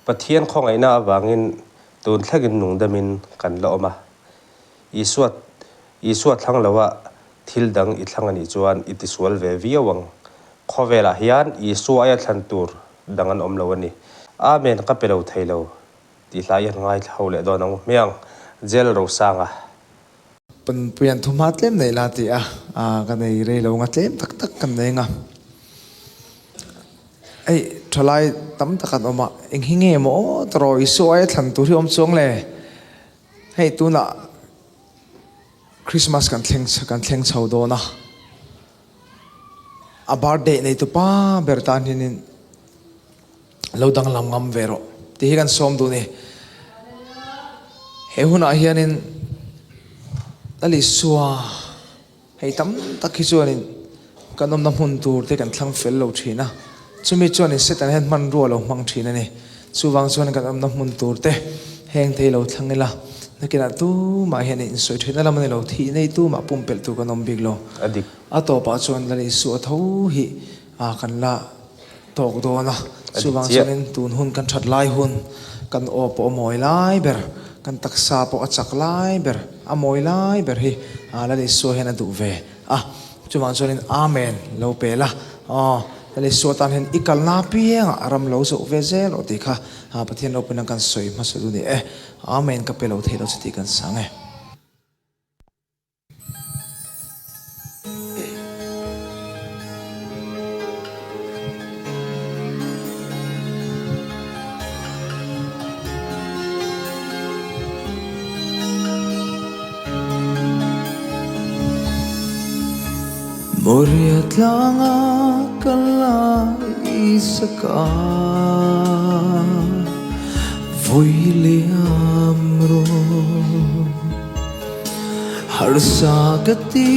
pathian khong aina awangin tun thlagin nungdamin kan la oma Isua thlang lawa thildang I thlang ani chuan itisual ve viawang Khawvel hian Isua ya thlantur dangan awmlo ani Amen ka pelo theilo ti hlaian ngai thole donang miang J.Lalrosanga puyan thumat lem nei la ti kan nei re lo nga tlem tak tak kan nei nga ai thalai tam takan oma enghinge mo tro Isua ya thlan tur hi om chong le hei tuna Christmas kan thleng chho do na a birthday nei tu pa bertan hinin lodang lam ngam vero ti hi kan som du ni he huna hianin ali suwa hei tam takhi chuanin kanom na hun tur te kan thlang fel lo thina chumi chuanin setan hen man ro lo mang thina ni chuwang chuan kanom na hun tur te heng thei lo thlangela nakina tu ma hianin soi thina lamani lo thi nei tu ma pumpel tu kanom big lo adik ato pa chuan lani su tho hi kan la tok do na chuwang chuanin tun hun kan that lai hun kan opo moi lai ber kan taksa po achak lai ber amoi lai ber hi lani su hen adu ve chuwang chuanin amen lo pela lani su tan hen ikal na piang aram lo so ve zel o ti kha pathian lo pinang kan soi ma su ni amen ka pelo thelo chiti kan sange Moriat lang akala isa ka Vui liamro Harsa gati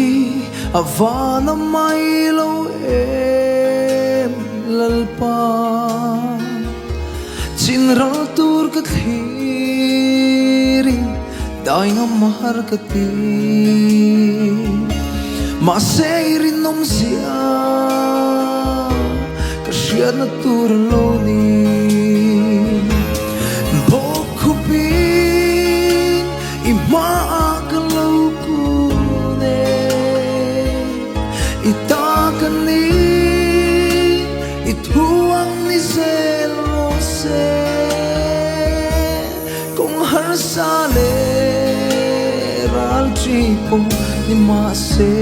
avana mailo em lalpa Chinral tur kathiri Daing mahar kati Masairin nom siya Kasya na turloni Bokupin Imaagalaw ko ne Itakani Ituang ni J.Lalrose Kung harsale Ral tripo ni Mase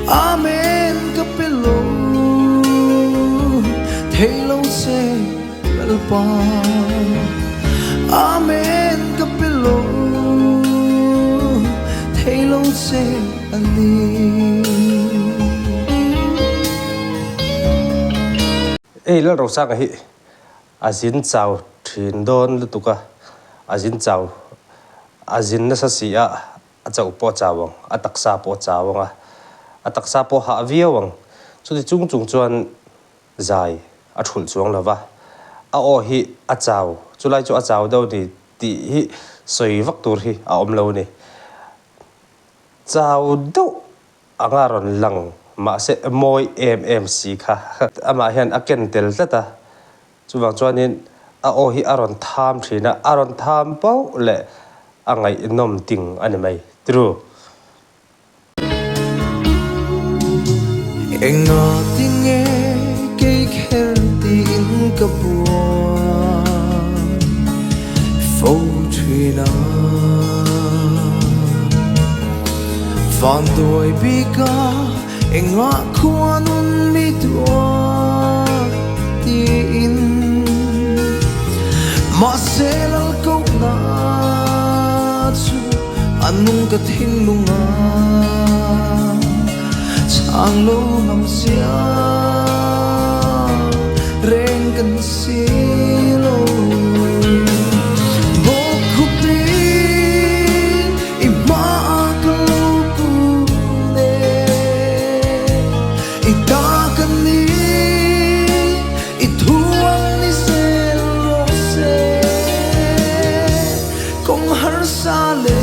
Amen kapelo Theilo se lalpa Amen kapelo Theilo se ani Lalrosanga hi azin chaw thin don lutuka azin chaw azin na sa siya achau po chawang ataksa po chawanga ataksa po ha viawang chudi chung chuan zai athul chuang lawa o hi achaw chulai chu achaw do ni ti hi soi vak tur hi awmlo ni chaw do angaron lang ma se moi mmc kha ama hian aken tel tata chuwang chuanin o hi aron tham thina aron tham pau le angai nom ting ani mai true Enga tinge kay kherti in kapua Fautrina Vandoi bika Enga kuanun mitwa Tiin Maselal kau na Anong kating lunga Chang lo ngam siya Reng kan silo Bokupin Imaakalaw ko ne Itakani Ituang ni J.Lalrose Kung harsale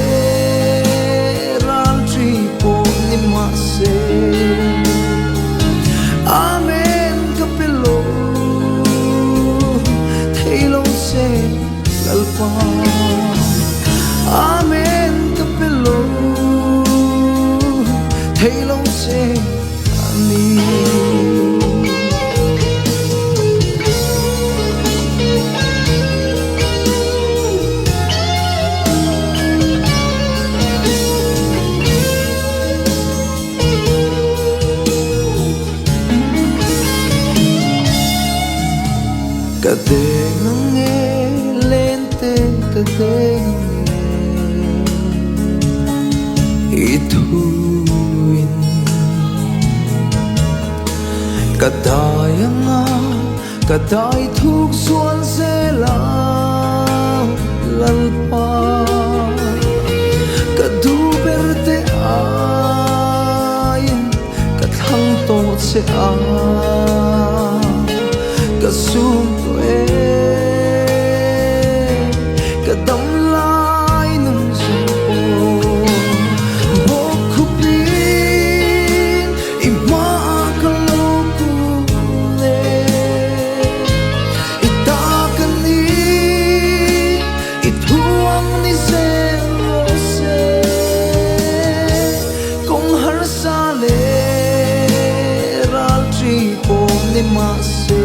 Amen kapelo lalpa amen kapelo theilo se ani kadeng nge lente kadeng ituin kadayanga kaday thuk suan sela lalpa kadu berte aiin kathang to se a kasum e kadam lai nung so bokupin ima kaloku le itakani ituang ni se rose kong har sale ral tri om ni mase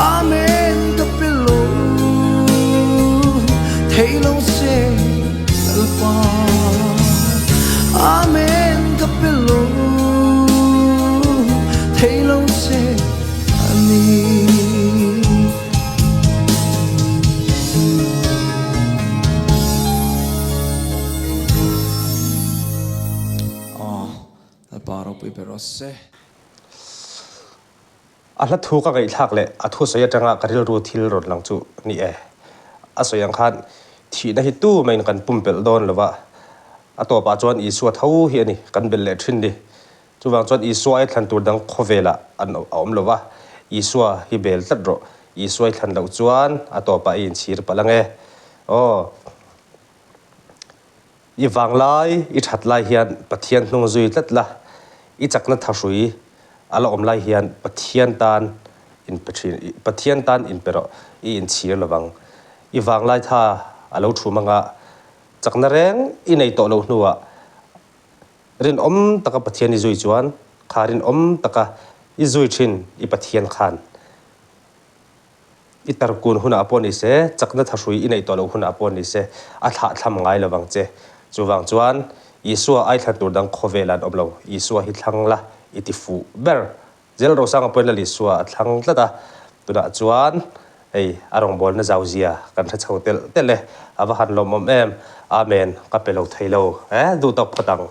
amen kapelo theilo se lalpa amen kapelo theilo se ani paro pi perose ala thu ka ngai thak le athu soya tanga karil ru thil rod lang chu ni e asoyang khan thi na hi tu main kan pumpel don lova ato pa chuan isua tho hi ani kan bel le thin ni chuwang chuan isua ai thlan tur dang khawvela an awmlo isua hi bel tat ro isua thlan lo chuan ato pa inchhir palange o i wanglai i thatlai hian pathian hnung zui tlatla i chakna thasui ala omlai hian pathian tan in pero i inchhir lawang i wanglai tha alo thumanga chakna reng i nei to lo hnuwa rin om taka pathian i zui chuan kharin om taka i zui thin i pathian khan i tarkun huna apon ise chakna thasui i nei to lo huna apon ise a tha thlam ngai lawang che chuwang chuan isua ai thlan tur dang khawvelan omlo isua hi thangla itifu ber J.Lalrosanga-Amen la isua thlang tlata tuna chuan ei arong bol na zauzia kan tha chho tel le awahan lom om em amen kapelo theilo du tok phatang